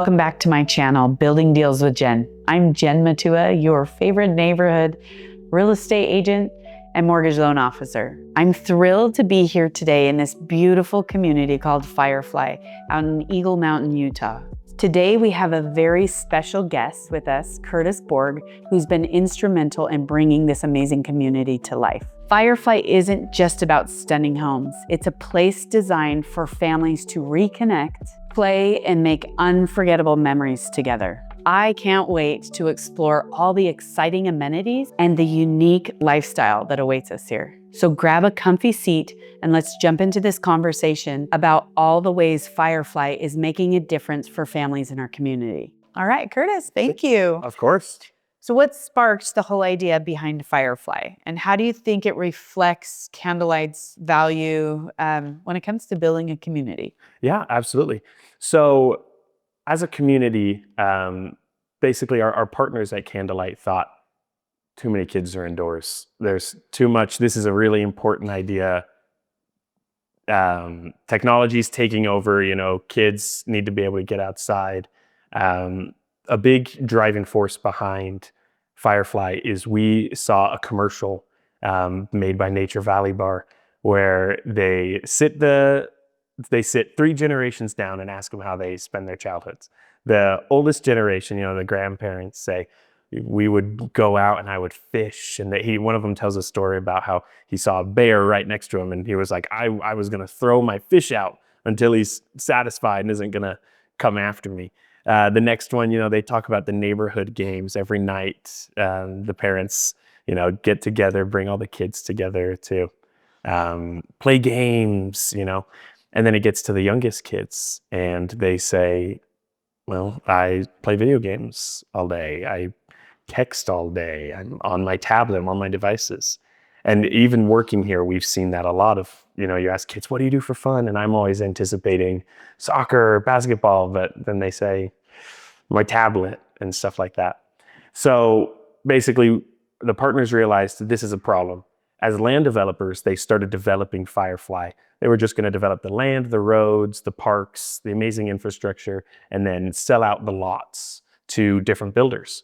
Welcome back to my channel, Building Deals with Jen. I'm Jen Matua, your favorite neighborhood real estate agent and mortgage loan officer. I'm thrilled to be here today in this beautiful community called Firefly out in Eagle Mountain, Utah. Today we have a very special guest with us, Curtis Borg, who's been instrumental in bringing this amazing community to life. Firefly isn't just about stunning homes. It's a place designed for families to reconnect, play, and make unforgettable memories together. I can't wait to explore all the exciting amenities and the unique lifestyle that awaits us here. So grab a comfy seat and let's jump into this conversation about all the ways Firefly is making a difference for families in our community. All right, Curtis, thank you. Of course. So what sparked the whole idea behind Firefly? And how do you think it reflects Candlelight's value when it comes to building a community? Yeah, absolutely. So as a community, basically our partners at Candlelight thought too many kids are indoors. There's too much. This is a really important idea. Technology's taking over, kids need to be able to get outside. A big driving force behind Firefly is we saw a commercial made by Nature Valley Bar where they sit 3 generations down and ask them how they spend their childhoods. The oldest generation, the grandparents say, we would go out and I would fish, and one of them tells a story about how he saw a bear right next to him and he was like, I was gonna throw my fish out until he's satisfied and isn't gonna come after me. The next one, they talk about the neighborhood games every night. The parents, get together, bring all the kids together to play games, and then it gets to the youngest kids and they say, well, I play video games all day. I text all day. I'm on my tablet, I'm on my devices. And even working here, we've seen that a lot of, you ask kids, what do you do for fun? And I'm always anticipating soccer, basketball, but then they say my tablet and stuff like that. So basically the partners realized that this is a problem. As land developers, they started developing Firefly. They were just going to develop the land, the roads, the parks, the amazing infrastructure, and then sell out the lots to different builders.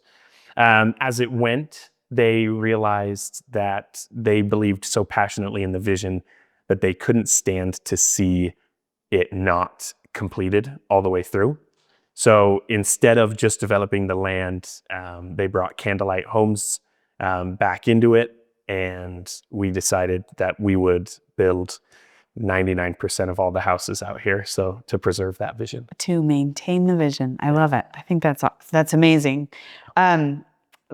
As it went, they realized that they believed so passionately in the vision that they couldn't stand to see it not completed all the way through. So instead of just developing the land, they brought Candlelight Homes back into it, and we decided that we would build 99% of all the houses out here, so to preserve that vision. To maintain the vision. I love it. I think that's amazing.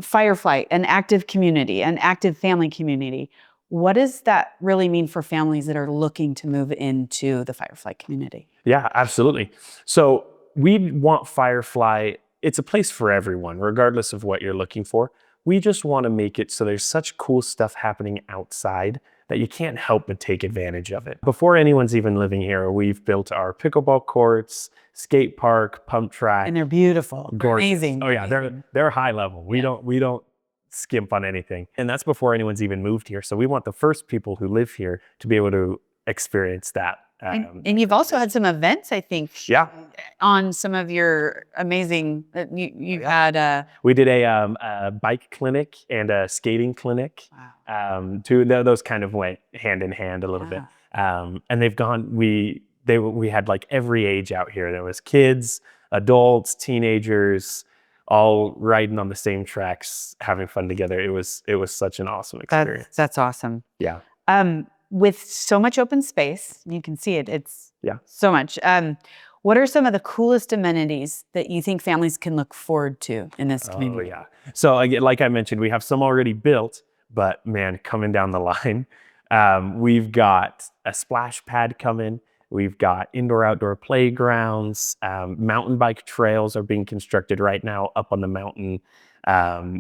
Firefly, an active community, an active family community. What does that really mean for families that are looking to move into the Firefly community? Yeah, absolutely. So we want Firefly, it's a place for everyone, regardless of what you're looking for. We just want to make it so there's such cool stuff happening outside that you can't help but take advantage of it. Before anyone's even living here, we've built our pickleball courts, skate park, pump track. And they're beautiful. Gorgeous. Amazing. Oh yeah, they're high level. We don't skimp on anything. And that's before anyone's even moved here. So we want the first people who live here to be able to experience that. And you've also had some events, I think, yeah, on some of your amazing, you had we did a bike clinic and a skating clinic. Wow. Those kind of went hand in hand a little bit. And they've gone, we had like every age out here. There was kids, adults, teenagers, all riding on the same tracks, having fun together. It was such an awesome experience. That's awesome. Yeah. With so much open space, you can see it. It's so much. What are some of the coolest amenities that you think families can look forward to in this community? Oh yeah. So like I mentioned, we have some already built, but man, coming down the line, we've got a splash pad coming. We've got indoor-outdoor playgrounds. Mountain bike trails are being constructed right now up on the mountain.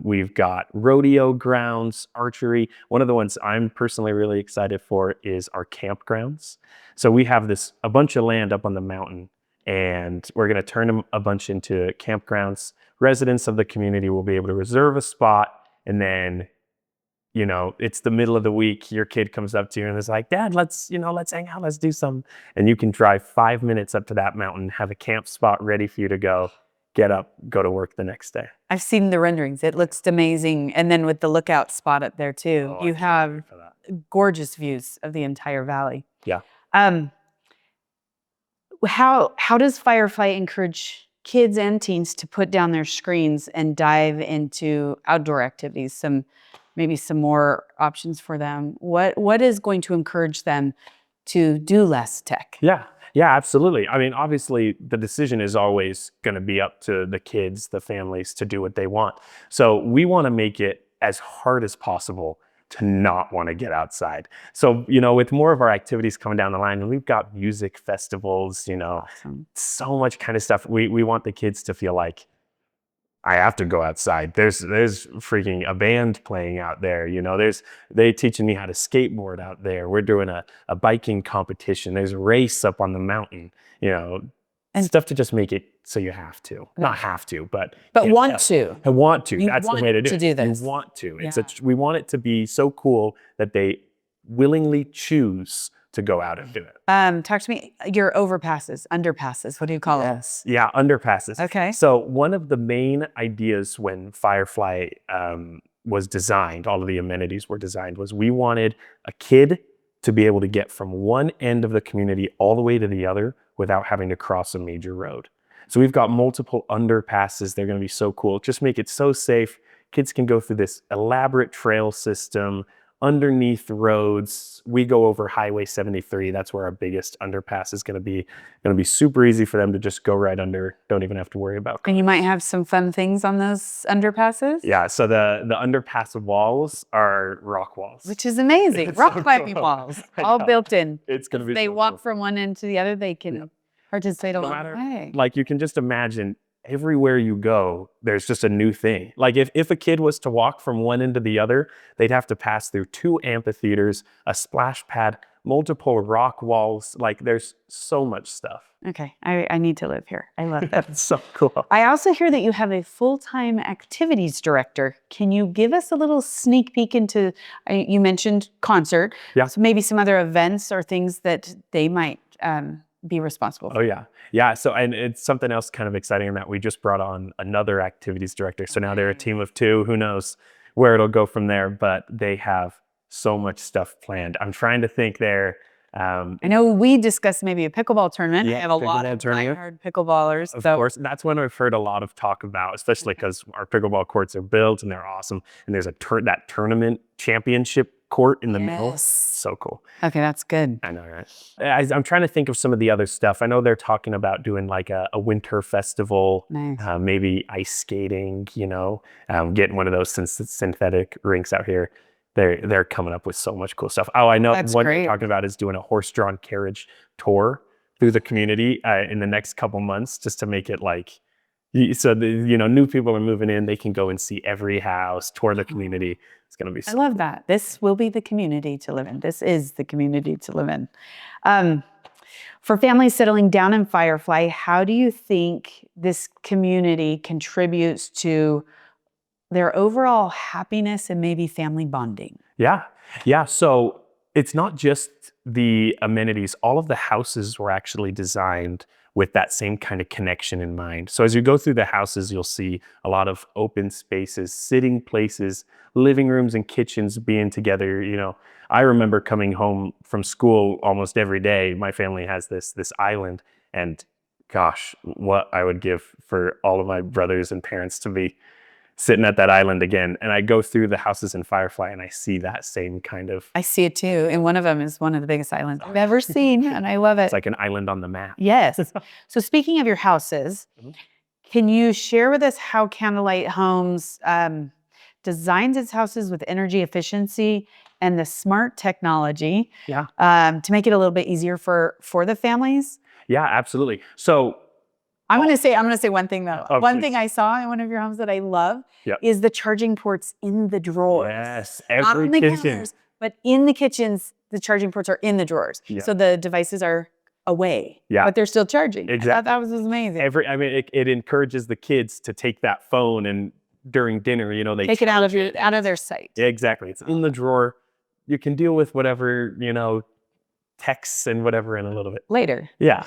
We've got rodeo grounds, archery. One of the ones I'm personally really excited for is our campgrounds. So we have a bunch of land up on the mountain, and we're going to turn them a bunch into campgrounds. Residents of the community will be able to reserve a spot, and then it's the middle of the week, your kid comes up to you and is like, Dad, let's hang out, let's do some. And you can drive 5 minutes up to that mountain, have a camp spot ready for you to go, get up, go to work the next day. I've seen the renderings. It looks amazing. And then with the lookout spot up there too, Oh, you have gorgeous views of the entire valley. Yeah. How does Firefly encourage kids and teens to put down their screens and dive into outdoor activities? Maybe some more options for them. What is going to encourage them to do less tech? Yeah, absolutely. I mean, obviously, the decision is always going to be up to the kids, the families, to do what they want. So we want to make it as hard as possible to not want to get outside. So, with more of our activities coming down the line, and we've got music festivals, Awesome. so much kind of stuff. We want the kids to feel like, I have to go outside. There's freaking a band playing out there. They teaching me how to skateboard out there. We're doing a biking competition. There's a race up on the mountain, and stuff to just make it so you have to. Not have to, but want to. I want to. You That's want the way to do to it. do this. You want to. Yeah. We want it to be so cool that they willingly choose to go out and do it. Talk to me, your overpasses, underpasses, what do you call them? Yes. Yeah, underpasses. Okay. So one of the main ideas when Firefly was designed, all of the amenities were designed, was we wanted a kid to be able to get from one end of the community all the way to the other without having to cross a major road. So we've got multiple underpasses. They're going to be so cool. Just make it so safe. Kids can go through this elaborate trail system underneath roads. We go over Highway 73. That's where our biggest underpass is going to be. Going to be super easy for them to just go right under. Don't even have to worry about. And you might have some fun things on those underpasses? Yeah, so the underpass walls are rock walls. Which is amazing. It's Rock so climbing cool. walls, I all know. built in. It's going to be They so walk cool. from one end to the other, they can participate No along matter, the way. like, you can just imagine everywhere you go, there's just a new thing. Like if a kid was to walk from one end to the other, they'd have to pass through 2 amphitheaters, a splash pad, multiple rock walls. Like, there's so much stuff. Okay, I need to live here. I love that. That's so cool. I also hear that you have a full-time activities director. Can you give us a little sneak peek into, you mentioned concert, Yeah. so maybe some other events or things that they might be responsible for? Oh yeah. Yeah. So, and it's something else kind of exciting in that we just brought on another activities director. So now they're a team of 2. Who knows where it'll go from there, but they have so much stuff planned. I'm trying to think there. I know we discussed maybe a pickleball tournament. Yeah, I have a lot of tournament. diehard pickleballers. Of course, that's one I've heard a lot of talk about, especially because our pickleball courts are built and they're awesome. And there's that tournament championship court in the middle. Yes. So cool. Okay, that's good. I know, right? I'm trying to think of some of the other stuff. I know they're talking about doing like a winter festival, Nice. maybe ice skating, getting one of those synthetic rinks out here. They're coming up with so much cool stuff. Oh, I know That's what great. they're talking about is doing a horse-drawn carriage tour through the community in the next couple months, just to make it like, so new people are moving in, they can go and see every house, tour the community. It's going to be I love that. This will be the community to live in. This is the community to live in. For families settling down in Firefly, how do you think this community contributes to their overall happiness and maybe family bonding? Yeah. So it's not just the amenities. All of the houses were actually designed with that same kind of connection in mind. So as you go through the houses, you'll see a lot of open spaces, sitting places, living rooms and kitchens being together. I remember coming home from school almost every day. My family has this island, and gosh, what I would give for all of my brothers and parents to be sitting at that island again. And I go through the houses in Firefly and I see that same kind of. I see it too. And one of them is one of the biggest islands I've ever seen. And I love it. It's like an island on the map. Yes. So speaking of your houses, Mhm. can you share with us how Candlelight Homes designs its houses with energy efficiency and the smart technology to make it a little bit easier for the families? Yeah, absolutely. So I'm going to say one thing though. Oh, one please. thing I saw in one of your homes that I love Yep. is the charging ports in the drawers. Yes, Not every on the kitchen. counters, but in the kitchens, the charging ports are in the drawers. Yeah. So the devices are away, Yeah. but they're still charging. I Exactly. thought that was amazing. It encourages the kids to take that phone and during dinner, they Take it out charge of their sight. Yeah, exactly. It's in the drawer. You can deal with whatever, texts and whatever in a little bit. Later. Yeah.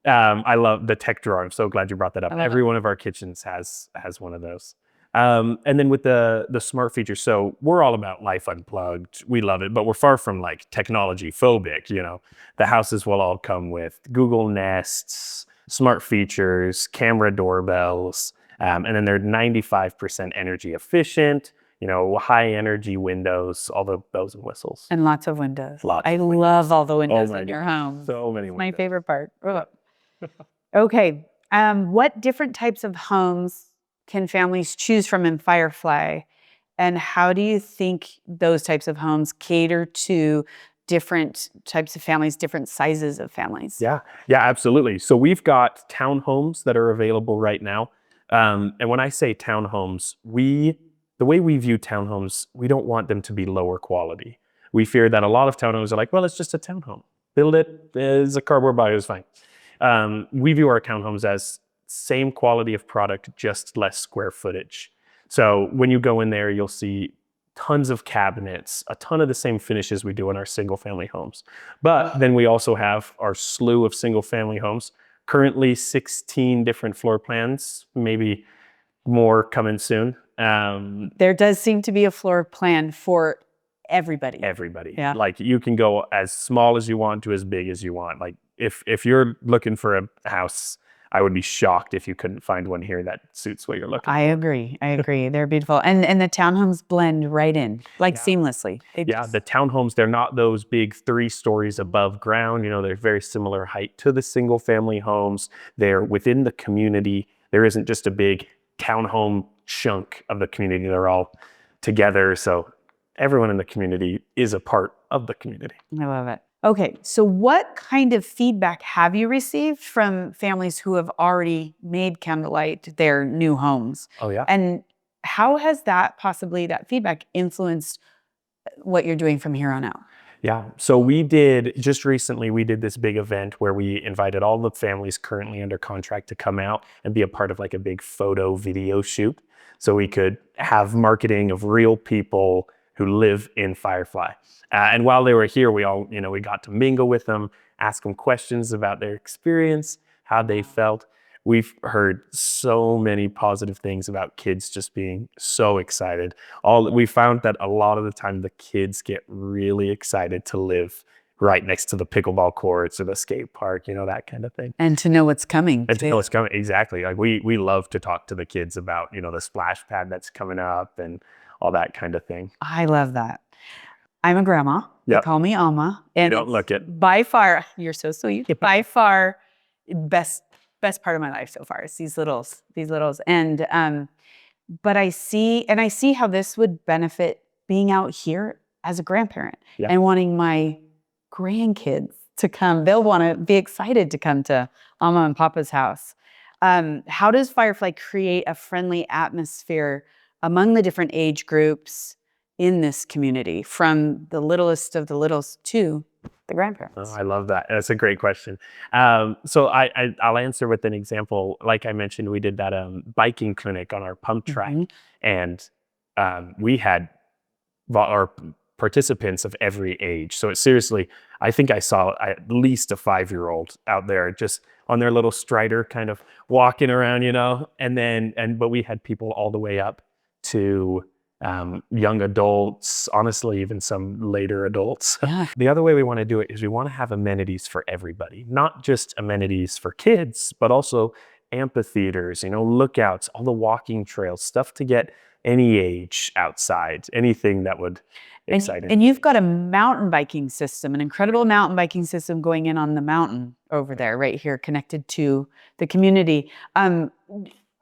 I love the tech drawer. I'm so glad you brought that up. I love Every it. one of our kitchens has one of those. And then with the smart features, so we're all about life unplugged. We love it, but we're far from like technology phobic. You know, the houses will all come with Google Nests, smart features, camera doorbells, and then they're 95% energy efficient. You know, high energy windows, all the bells and whistles. And lots of windows. Lots I of windows. love all the windows my in your goodness. home. So many It's my windows. favorite part. Ugh. Okay. What different types of homes can families choose from in Firefly? And how do you think those types of homes cater to different types of families, different sizes of families? Yeah, absolutely. So we've got townhomes that are available right now. And when I say townhomes, the way we view townhomes, we don't want them to be lower quality. We fear that a lot of townhomes are like, well, it's just a townhome. Build it as a cardboard box, it's fine. We view our townhomes as same quality of product, just less square footage. So when you go in there, you'll see tons of cabinets, a ton of the same finishes we do in our single family homes. But then we also have our slew of single family homes, currently 16 different floor plans, maybe more coming soon. There does seem to be a floor plan for everybody. Everybody. Yeah. Like you can go as small as you want to as big as you want. Like if you're looking for a house, I would be shocked if you couldn't find one here that suits what you're looking I agree. I agree. They're beautiful. And the townhomes blend right in, like seamlessly. The townhomes, they're not those big 3 stories above ground. You know, they're very similar height to the single family homes. They're within the community. There isn't just a big townhome chunk of the community. They're all together. So everyone in the community is a part of the community. I love it. Okay, so what kind of feedback have you received from families who have already made Candlelight their new homes? Oh, yeah. And how has that feedback influenced what you're doing from here on out? Yeah. So just recently, we did this big event where we invited all the families currently under contract to come out and be a part of like a big photo video shoot. So we could have marketing of real people who live in Firefly. And while they were here, we got to mingle with them, ask them questions about their experience, how they felt. We've heard so many positive things about kids just being so excited. We found that a lot of the time the kids get really excited to live right next to the pickleball courts or the skate park, that kind of thing. And to know what's coming. And to know what's coming, exactly. Like we love to talk to the kids about, the splash pad that's coming up and all that kind of thing. I love that. I'm a grandma. They call me Alma. And you don't look it. By far, you're so sweet. By far, best part of my life so far is these littles. And but I see how this would benefit being out here as a grandparent and wanting my grandkids to come. They'll want to be excited to come to Mama and Papa's house. How does Firefly create a friendly atmosphere among the different age groups in this community, from the littlest of the littles to the grandparents? Oh, I love that. That's a great question. So I'll answer with an example. Like I mentioned, we did that biking clinic on our pump track, and we had our participants of every age. So seriously, I think I saw at least a 5-year-old out there just on their little strider, kind of walking around, but we had people all the way up to young adults, honestly, even some later adults. Yeah. The other way we want to do it is we want to have amenities for everybody, not just amenities for kids, but also amphitheaters, lookouts, all the walking trails, stuff to get any age outside, anything that would excite them. And you've got a mountain biking system, an incredible mountain biking system going in on the mountain over there, right here, connected to the community.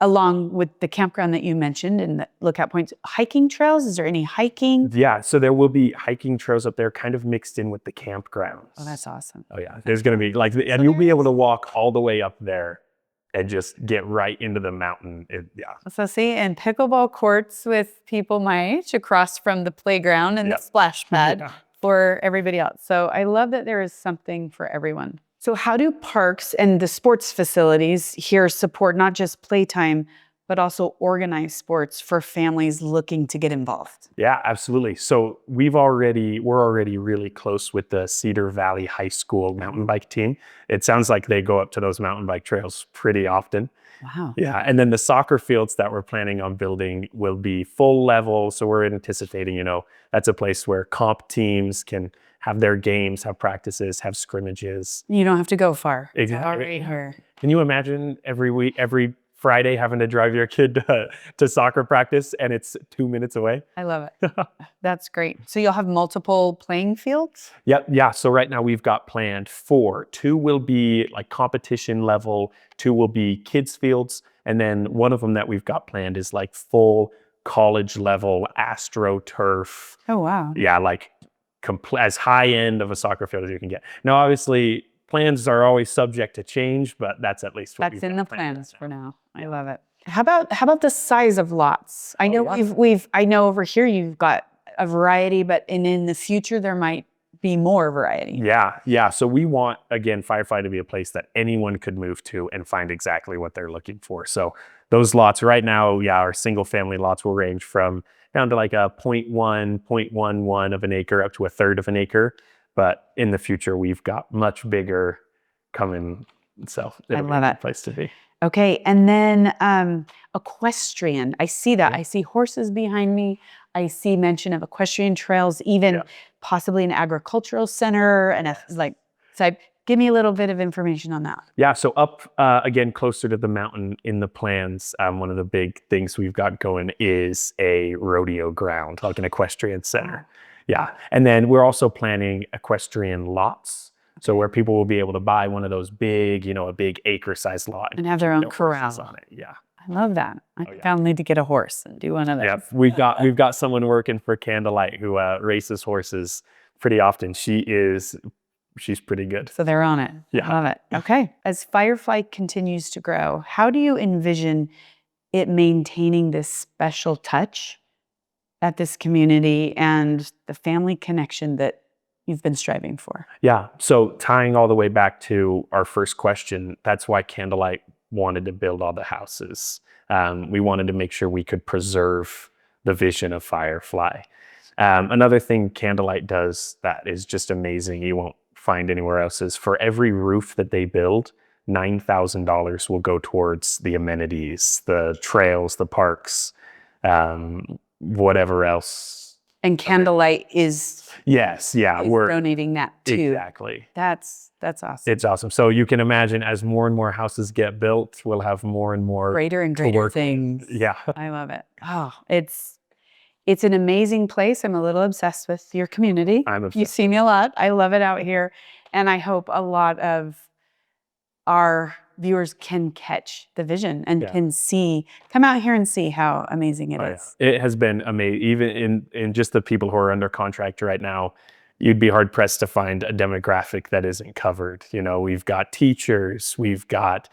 Along with the campground that you mentioned and the lookout points, hiking trails, is there any hiking? Yeah, so there will be hiking trails up there kind of mixed in with the campgrounds. Oh, that's awesome. Oh yeah, there's gonna be and you'll be able to walk all the way up there and just get right into the mountain. So see, and pickleball courts with people my age across from the playground and the splash pad for everybody else. So I love that there is something for everyone. So how do parks and the sports facilities here support not just playtime, but also organize sports for families looking to get involved. Yeah, absolutely. So we're already really close with the Cedar Valley High School mountain bike team. It sounds like they go up to those mountain bike trails pretty often. Wow. Yeah, and then the soccer fields that we're planning on building will be full level. So we're anticipating, that's a place where comp teams can have their games, have practices, have scrimmages. You don't have to go far. Exactly. All right here. Can you imagine every Friday having to drive your kid to soccer practice and it's 2 minutes away? I love it. That's great. So you'll have multiple playing fields? Yep. Yeah. So right now we've got planned 4. 2 will be like competition level, 2 will be kids fields. And then one of them that we've got planned is like full college level AstroTurf. Oh, wow. Yeah. Like as high end of a soccer field as you can get. Now, obviously plans are always subject to change, but that's at least what That's in the plans for now. I love it. How about the size of lots? I know I know over here you've got a variety, but in the future there might be more variety. Yeah, yeah. So we want, again, Firefly to be a place that anyone could move to and find exactly what they're looking for. So those lots right now, yeah, our single family lots will range from down to like a 0.11 of an acre up to a third of an acre. But in the future, we've got much bigger coming. So it'll be a good place to be. Okay, and then equestrian. I see that. I see horses behind me. I see mention of equestrian trails, even possibly an agricultural center and so give me a little bit of information on that. Yeah, so up again closer to the mountain in the plans, one of the big things we've got going is a rodeo ground, like an equestrian center. Yeah, and then we're also planning equestrian lots. So where people will be able to buy one of those big, a big acre-sized lot. And have their own corral. On it. Yeah. I love that. I think I'll need to get a horse and do one of those. Yeah, we've got someone working for Candlelight who races horses pretty often. She's pretty good. So they're on it. Yeah. I love it. Okay. As Firefly continues to grow, how do you envision it maintaining this special touch at this community and the family connection that you've been striving for? Yeah. So tying all the way back to our first question, that's why Candlelight wanted to build all the houses. We wanted to make sure we could preserve the vision of Firefly. Another thing Candlelight does that is just amazing, you won't find anywhere else, is for every roof that they build, $9,000 will go towards the amenities, the trails, the parks, whatever else. And Candlelight is we're donating that too. Exactly. That's awesome. It's awesome. So you can imagine as more and more houses get built, we'll have more and more greater and greater things. Yeah. I love it. Oh, it's an amazing place. I'm a little obsessed with your community. I'm obsessed. You see me a lot. I love it out here. And I hope a lot of our viewers can catch the vision and can come out here and see how amazing it is. Yeah. It has been amazing. Even in just the people who are under contract right now, you'd be hard pressed to find a demographic that isn't covered. We've got teachers, we've got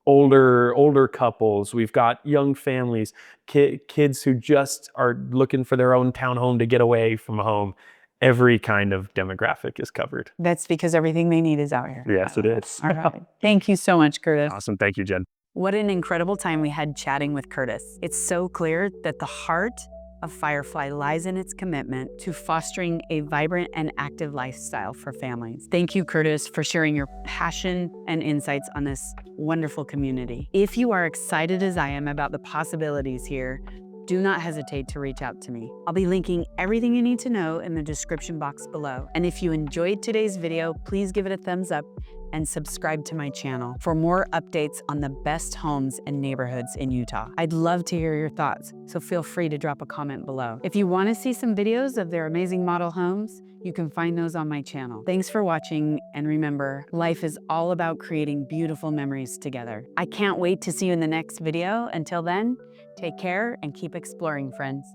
older couples, we've got young families, kids who just are looking for their own townhome to get away from home. Every kind of demographic is covered. That's because everything they need is out here. Yes, it is. All right. Thank you so much, Curtis. Awesome. Thank you, Jen. What an incredible time we had chatting with Curtis. It's so clear that the heart of Firefly lies in its commitment to fostering a vibrant and active lifestyle for families. Thank you, Curtis, for sharing your passion and insights on this wonderful community. If you are excited as I am about the possibilities here, do not hesitate to reach out to me. I'll be linking everything you need to know in the description box below. And if you enjoyed today's video, please give it a thumbs up and subscribe to my channel for more updates on the best homes and neighborhoods in Utah. I'd love to hear your thoughts, so feel free to drop a comment below. If you want to see some videos of their amazing model homes, you can find those on my channel. Thanks for watching, and remember, life is all about creating beautiful memories together. I can't wait to see you in the next video. Until then, take care and keep exploring, friends.